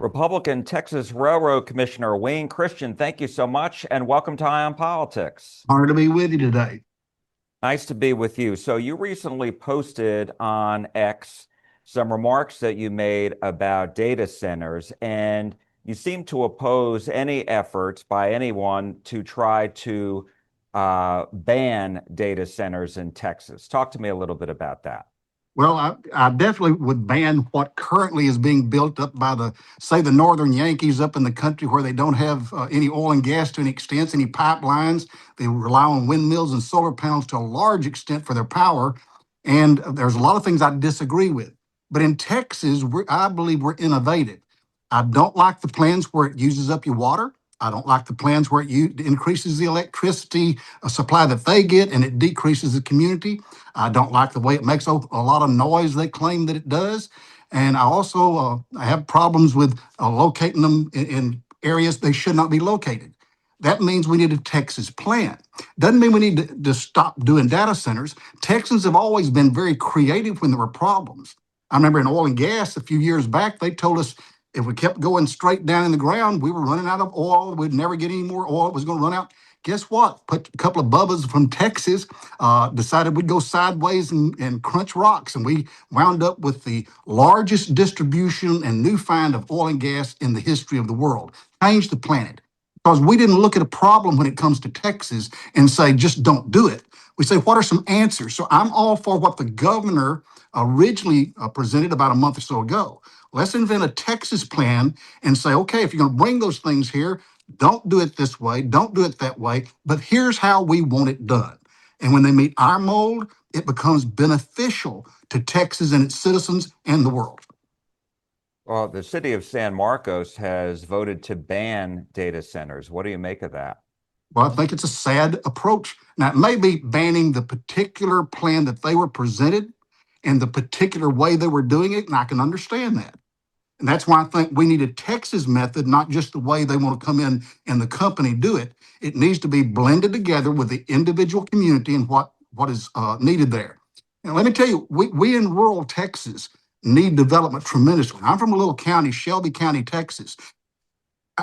Republican Texas Railroad Commissioner Wayne Christian, thank you so much and welcome to Eye on Politics. Honored to be with you today. Nice to be with you. So you recently posted on X some remarks that you made about data centers, and you seem to oppose any efforts by anyone to try to ban data centers in Texas. Talk to me a little bit about that. Well, I definitely would ban what currently is being built up by the northern Yankees up in the country where they don't have any oil and gas to any extent, any pipelines. They rely on windmills and solar panels to a large extent for their power. And there's a lot of things I disagree with. But in Texas, I believe we're innovative. I don't like the plans where it uses up your water. I don't like the plans where it increases the electricity supply that they get and it decreases the community. I don't like the way it makes a lot of noise they claim that it does. And I also I have problems with locating them in areas they should not be located. That means we need a Texas plan. Doesn't mean we need to stop doing data centers. Texans have always been very creative when there were problems. I remember in oil and gas a few years back, they told us if we kept going straight down in the ground, we were running out of oil. We'd never get any more oil. It was going to run out. Guess what? Put a couple of bubbas from Texas, decided we'd go sideways and crunch rocks. And we wound up with the largest distribution and new find of oil and gas in the history of the world. Changed the planet. Because we didn't look at a problem when it comes to Texas and say, just don't do it. We say, what are some answers? So I'm all for what the governor originally presented about a month or so ago. Let's invent a Texas plan and say, okay, if you're going to bring those things here, don't do it this way, don't do it that way, but here's how we want it done. And when they meet our mold, it becomes beneficial to Texas and its citizens and the world. Well, the city of San Marcos has voted to ban data centers. What do you make of that? Well, I think it's a sad approach. Now, it may be banning the particular plan that they were presented and the particular way they were doing it, and I can understand that. And that's why I think we need a Texas method, not just the way they want to come in and the company do it. It needs to be blended together with the individual community and what is needed there. And let me tell you, we in rural Texas need development tremendously. I'm from a little county, Shelby County, Texas.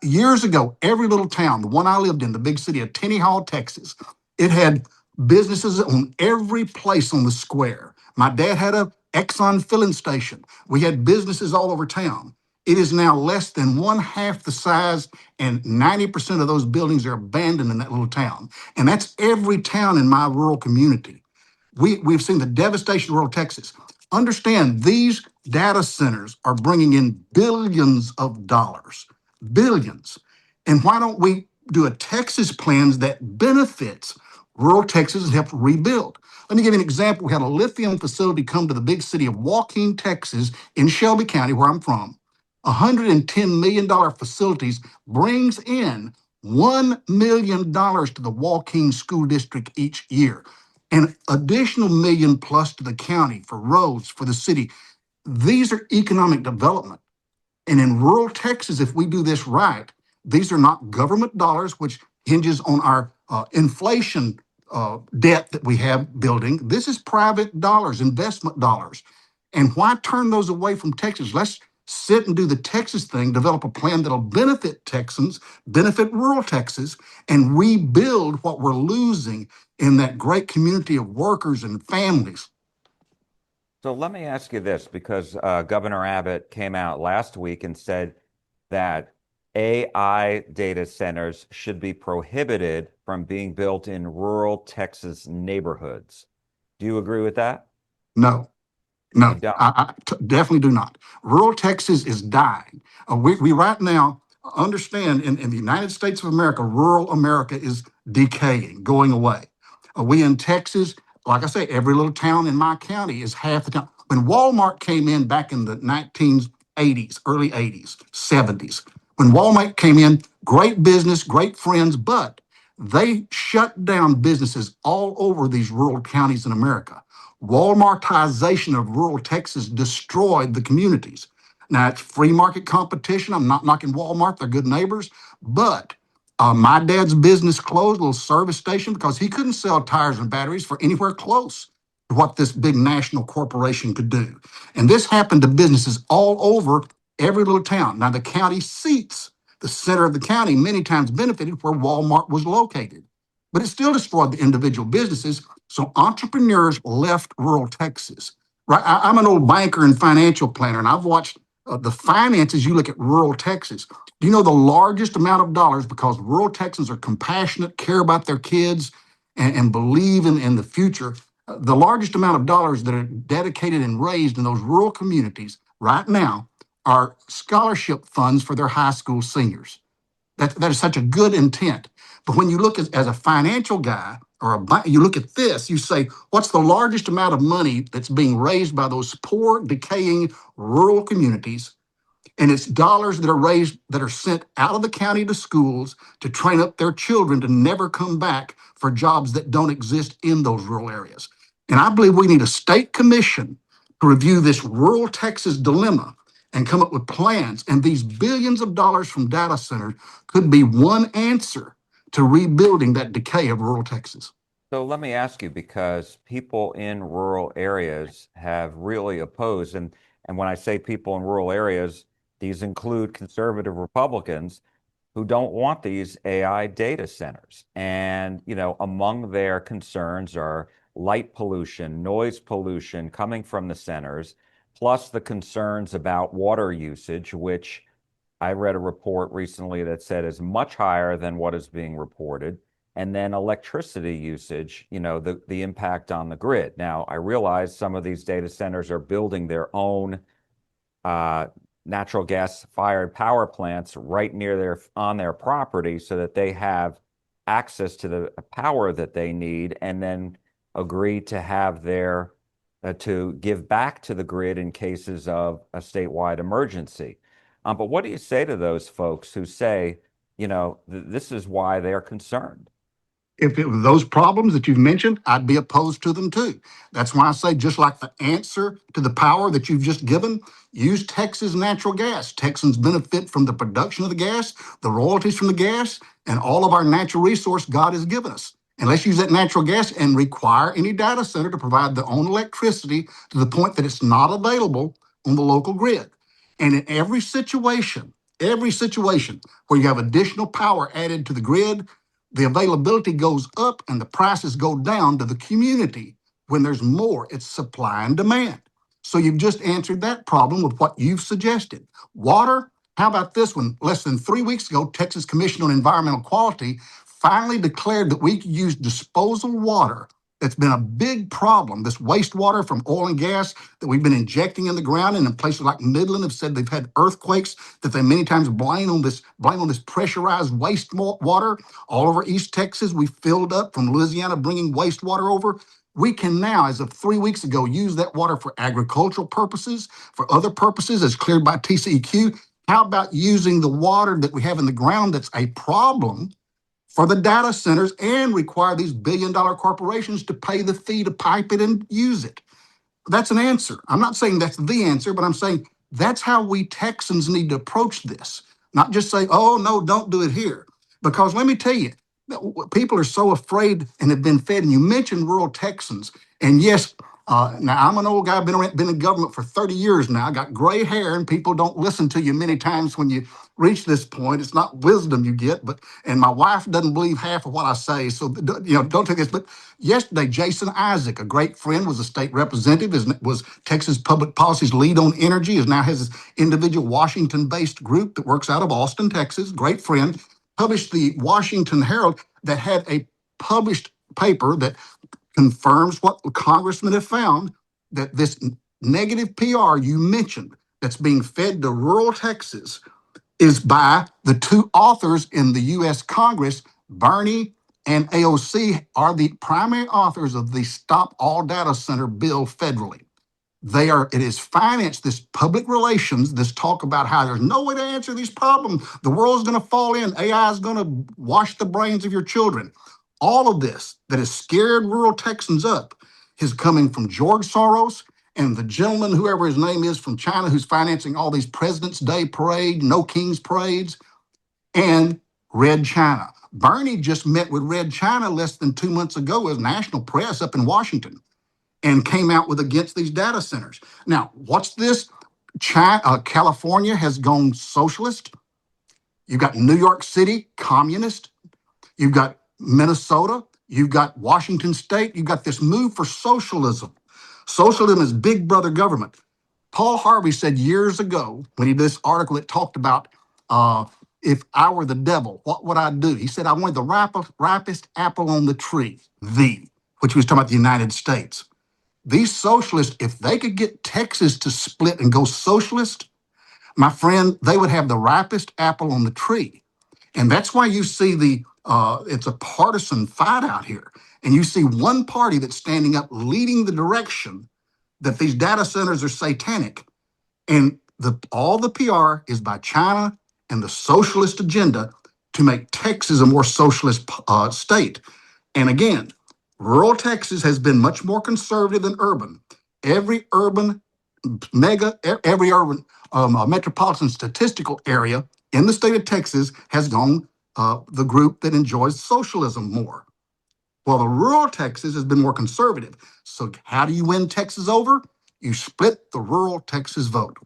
Years ago, every little town, the one I lived in, the big city of Tenny Hall, Texas, it had businesses on every place on the square. My dad had a Exxon filling station. We had businesses all over town. It is now less than one half the size, and 90% of those buildings are abandoned in that little town. And that's every town in my rural community. We've seen the devastation of rural Texas. Understand, these data centers are bringing in billions of dollars, billions. And why don't we do a Texas plan that benefits rural Texas and helps rebuild? Let me give you an example. We had a lithium facility come to the big city of Joaquin, Texas, in Shelby County, where I'm from. $110 million facilities brings in $1 million to the Joaquin School District each year. An additional million plus to the county for roads, for the city. These are economic development. And in rural Texas, if we do this right, these are not government dollars, which hinges on our inflation debt that we have building. This is private dollars, investment dollars. And why turn those away from Texas? Let's sit and do the Texas thing, develop a plan that'll benefit Texans, benefit rural Texas, and rebuild what we're losing in that great community of workers and families. So let me ask you this, because Governor Abbott came out last week and said that AI data centers should be prohibited from being built in rural Texas neighborhoods. Do you agree with that? No, I definitely do not. Rural Texas is dying. We right now understand in the United States of America, rural America is decaying, going away. We in Texas, like I say, every little town in my county is half the town. When Walmart came in back in the 1980s, early 80s, 70s, when Walmart came in, great business, great friends, but they shut down businesses all over these rural counties in America. Walmartization of rural Texas destroyed the communities. Now, it's free market competition. I'm not knocking Walmart. They're good neighbors. But my dad's business closed, a little service station, because he couldn't sell tires and batteries for anywhere close to what this big national corporation could do. And this happened to businesses all over Every little town. Now, the county seats, the center of the county, many times benefited where Walmart was located, but it still destroyed the individual businesses. So entrepreneurs left rural Texas. Right? I'm an old banker and financial planner, and I've watched the finances. You look at rural Texas. Do you know the largest amount of dollars, because rural Texans are compassionate, care about their kids, and believe in the future? The largest amount of dollars that are dedicated and raised in those rural communities right now are scholarship funds for their high school seniors. That is such a good intent. But when you look as a financial guy or you look at this, you say, what's the largest amount of money that's being raised by those poor, decaying rural communities? And it's dollars that are raised, that are sent out of the county to schools to train up their children to never come back for jobs that don't exist in those rural areas. And I believe we need a state commission to review this rural Texas dilemma and come up with plans. And these billions of dollars from data centers could be one answer to rebuilding that decay of rural Texas. So let me ask you, because people in rural areas have really opposed, and when I say people in rural areas, these include conservative Republicans who don't want these AI data centers. And, among their concerns are light pollution, noise pollution coming from the centers, plus the concerns about water usage, which I read a report recently that said is much higher than what is being reported. And then electricity usage, the impact on the grid. Now, I realize some of these data centers are building their own uh, natural gas fired power plants right near on their property so that they have access to the power that they need, and then agree to have their to give back to the grid in cases of a statewide emergency. But what do you say to those folks who say, this is why they're concerned? If it were those problems that you've mentioned, I'd be opposed to them too. That's why I say, just like the answer to the power that you've just given, use Texas natural gas. Texans benefit from the production of the gas, the royalties from the gas, and all of our natural resource God has given us. And let's use that natural gas and require any data center to provide their own electricity to the point that it's not available on the local grid. And in every situation where you have additional power added to the grid, the availability goes up and the prices go down to the community. When there's more, it's supply and demand. So you've just answered that problem with what you've suggested. Water, how about this one? Less than 3 weeks ago, Texas Commission on Environmental Quality finally declared that we could use disposal water. That's been a big problem. This wastewater from oil and gas that we've been injecting in the ground, and in places like Midland have said they've had earthquakes that they many times blame on this pressurized wastewater. All over East Texas, we filled up from Louisiana bringing wastewater over. We can now, as of 3 weeks ago, use that water for agricultural purposes, for other purposes as cleared by TCEQ. How about using the water that we have in the ground that's a problem for the data centers and require these billion-dollar corporations to pay the fee to pipe it and use it? That's an answer. I'm not saying that's the answer, but I'm saying that's how we Texans need to approach this. Not just say, oh, no, don't do it here. Because let me tell you, people are so afraid and have been fed. And you mentioned rural Texans. And yes, now I'm an old guy, been in government for 30 years now. I got gray hair, and people don't listen to you many times when you reach this point. It's not wisdom you get, and my wife doesn't believe half of what I say. So, don't take this. But yesterday, Jason Isaac, a great friend, was a state representative, was Texas Public Policy's lead on energy, now has his individual Washington-based group that works out of Austin, Texas. Great friend. Published the Washington Herald that had a published paper that confirms what congressmen have found, that this negative PR you mentioned that's being fed to rural Texas is by the two authors in the U.S. Congress. Bernie and AOC are the primary authors of the Stop All Data Center bill federally. It is financed, this public relations, this talk about how there's no way to answer these problems. The world's going to fall in. AI is going to wash the brains of your children. All of this that has scared rural Texans up is coming from George Soros and the gentleman, whoever his name is, from China, who's financing all these President's Day parade, no king's parades, and Red China. Bernie just met with Red China less than 2 months ago as national press up in Washington, and came out with against these data centers. Now, what's this? California has gone socialist. You've got New York City, communist. You've got Minnesota. You've got Washington State. You've got this move for socialism. Socialism is big brother government. Paul Harvey said years ago when he did this article that talked about uh, if I were the devil, what would I do? He said, I wanted the ripest apple on the tree, which he was talking about the United States. These socialists, if they could get Texas to split and go socialist, my friend, they would have the ripest apple on the tree. And that's why you see it's a partisan fight out here. And you see one party that's standing up leading the direction that these data centers are satanic. And all the PR is by China and the socialist agenda to make Texas a more socialist state. And again, rural Texas has been much more conservative than urban. Every urban every urban metropolitan statistical area in the state of Texas has gone the group that enjoys socialism more. Well, the rural Texas has been more conservative. So how do you win Texas over? You split the rural Texas vote.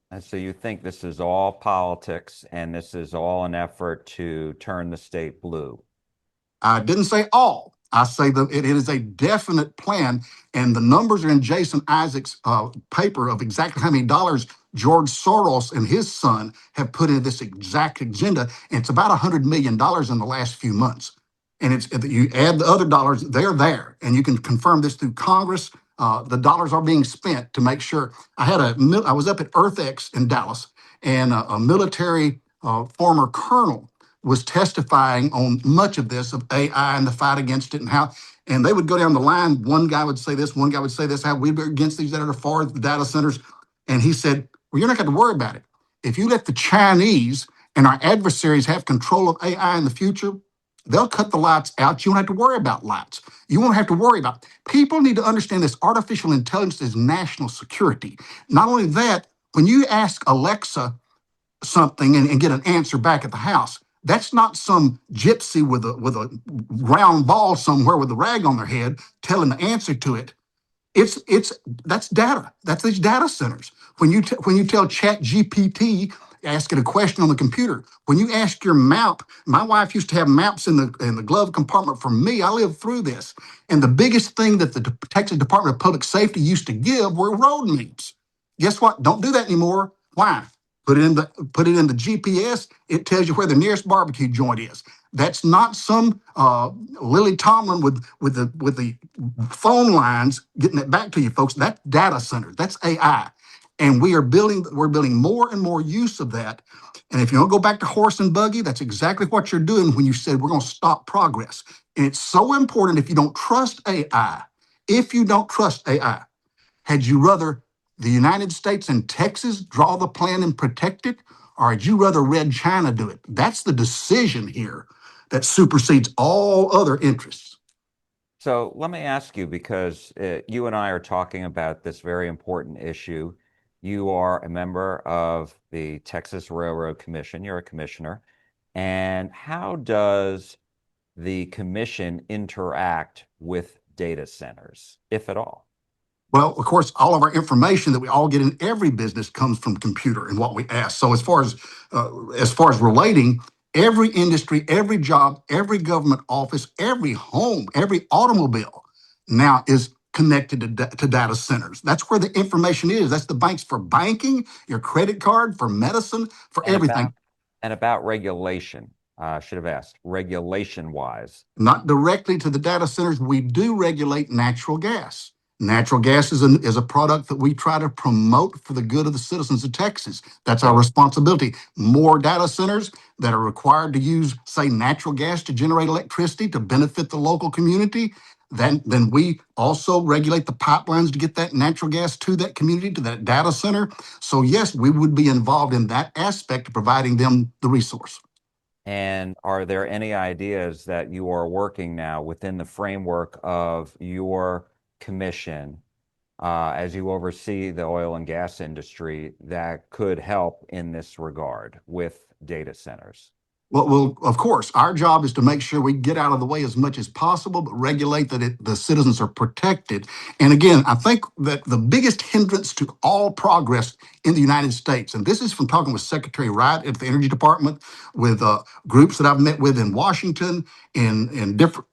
And so you think this is all politics and this is all an effort to turn the state blue? I didn't say all. I say that it is a definite plan, and the numbers are in Jason Isaac's paper of exactly how many dollars George Soros and his son have put into this exact agenda, and it's about $100 million in the last few months. And it's you add the other dollars, they're there, and you can confirm this through Congress. The dollars are being spent to make sure. I was up at EarthX in Dallas, and a military former colonel was testifying on much of this of AI and the fight against it and how, and they would go down the line. One guy would say this, one guy would say this, how we're against these that are far the data centers. And he said, well, you're not going to worry about it. If you let the Chinese and our adversaries have control of AI in the future, they'll cut the lights out. You won't have to worry about lights. You won't have to worry about it. People need to understand this artificial intelligence is national security. Not only that, when you ask Alexa something and get an answer back at the house, that's not some gypsy with a round ball somewhere with a rag on their head telling the answer to it. It's that's data. That's these data centers. When you tell Chat GPT, ask it a question on the computer. When you ask your map, my wife used to have maps in the glove compartment for me. I lived through this, and the biggest thing that the Texas Department of Public Safety used to give were road names. Guess what? Don't do that anymore. Why? Put it in the GPS. It tells you where the nearest barbecue joint is. That's not some Lily Tomlin with the phone lines getting it back to you, folks. That's data centers. That's AI, and we're building more and more use of that. And if you don't go back to horse and buggy, that's exactly what you're doing when you said we're going to stop progress. And it's so important. If you don't trust AI, had you rather the United States and Texas draw the plan and protect it, or had you rather Red China do it? That's the decision here that supersedes all other interests. So let me ask you, because you and I are talking about this very important issue. You are a member of the Texas Railroad Commission. You're a commissioner. And how does the commission interact with data centers, if at all? Well, of course, all of our information that we all get in every business comes from computer and what we ask. So as far as relating, every industry, every job, every government office, every home, every automobile now is connected to data centers. That's where the information is. That's the banks for banking, your credit card, for medicine, for And everything. about regulation, I should have asked, regulation wise. Not directly to the data centers. We do regulate natural gas. Natural gas is a product that we try to promote for the good of the citizens of Texas. That's our responsibility. More data centers that are required to use, say, natural gas to generate electricity to benefit the local community. Then we also regulate the pipelines to get that natural gas to that community, to that data center. So yes, we would be involved in that aspect of providing them the resource. And are there any ideas that you are working now within the framework of your commission, as you oversee the oil and gas industry, that could help in this regard with data centers? Well, of course, our job is to make sure we get out of the way as much as possible, but regulate that the citizens are protected. And again, I think that the biggest hindrance to all progress in the United States, and this is from talking with Secretary Wright at the Energy Department, with groups that I've met with in Washington, in different,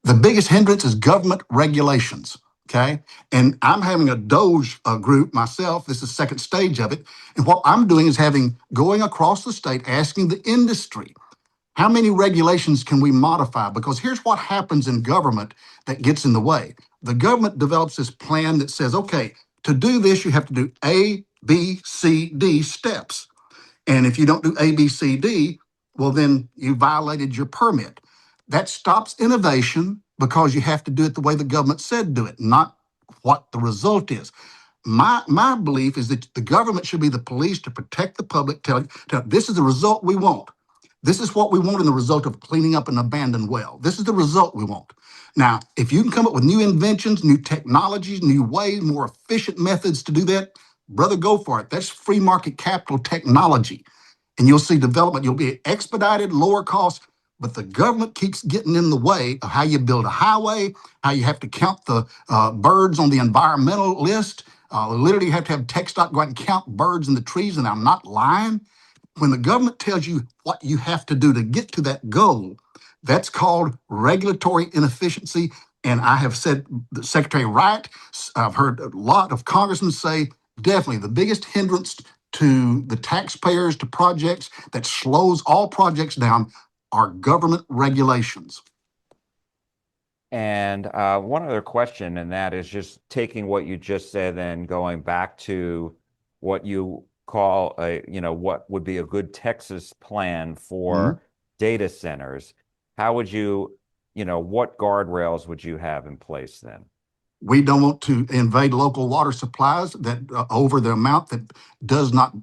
the biggest hindrance is government regulations. Okay. And I'm having a Doge group myself. This is the second stage of it. And what I'm doing is going across the state, asking the industry, how many regulations can we modify? Because here's what happens in government that gets in the way. The government develops this plan that says, okay, to do this, you have to do A, B, C, D steps. And if you don't do A, B, C, D, well, then you violated your permit. That stops innovation because you have to do it the way the government said do it, not what the result is. My belief is that the government should be the police to protect the public, tell this is the result we want. This is what we want in the result of cleaning up an abandoned well. This is the result we want. Now, if you can come up with new inventions, new technologies, new ways, more efficient methods to do that, brother, go for it. That's free market capital technology. And you'll see development. You'll be expedited, lower cost, but the government keeps getting in the way of how you build a highway, how you have to count the birds on the environmental list. Literally, you have to have TxDOT go out and count birds in the trees, and I'm not lying. When the government tells you what you have to do to get to that goal, that's called regulatory inefficiency. And I have said, Secretary Wright, I've heard a lot of congressmen say, definitely the biggest hindrance to the taxpayers, to projects that slows all projects down are government regulations. And one other question, and that is just taking what you just said and going back to what you call what would be a good Texas plan Mhm. for data centers. How would what guardrails would you have in place then? We don't want to invade local water supplies that over the amount that does not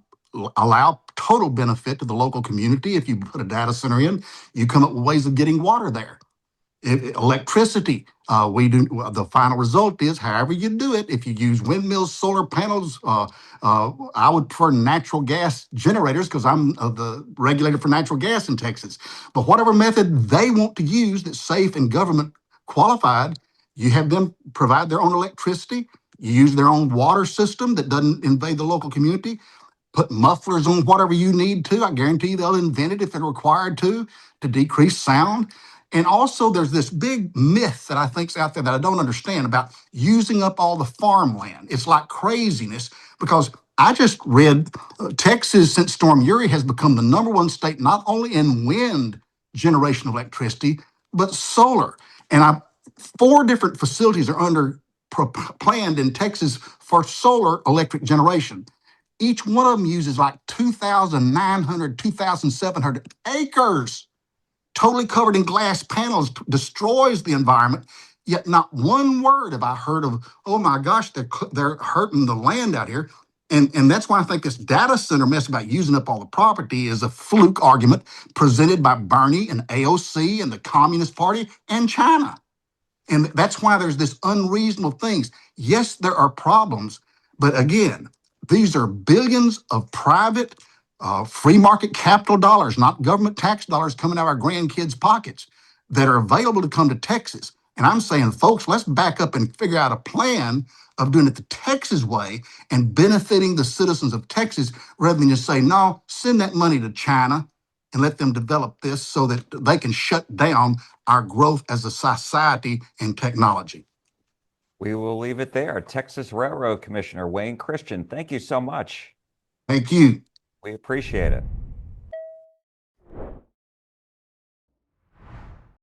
allow total benefit to the local community. If you put a data center in, you come up with ways of getting water there. Electricity, we do. The final result is, however you do it. If you use windmills, solar panels, I would prefer natural gas generators because I'm the regulator for natural gas in Texas. But whatever method they want to use that's safe and government qualified, you have them provide their own electricity. You use their own water system that doesn't invade the local community. Put mufflers on whatever you need to. I guarantee you they'll invent it if they're required to decrease sound. And also, there's this big myth that I think's out there that I don't understand about using up all the farmland. It's like craziness because I just read Texas, since Storm Uri, has become the number one state not only in wind generation of electricity, but solar. And four different facilities are planned in Texas for solar electric generation. Each one of them uses like 2,900, 2,700 acres, totally covered in glass panels, destroys the environment. Yet not one word have I heard of, oh my gosh, they're hurting the land out here. And that's why I think this data center mess about using up all the property is a fluke argument presented by Bernie and AOC and the Communist Party and China. And that's why there's this unreasonable things. Yes, there are problems, but again, these are billions of private, free market capital dollars, not government tax dollars coming out of our grandkids' pockets that are available to come to Texas. And I'm saying, folks, let's back up and figure out a plan of doing it the Texas way and benefiting the citizens of Texas rather than just say, no, send that money to China and let them develop this so that they can shut down our growth as a society and technology. We will leave it there. Texas Railroad Commissioner Wayne Christian, thank you so much. Thank you. We appreciate it.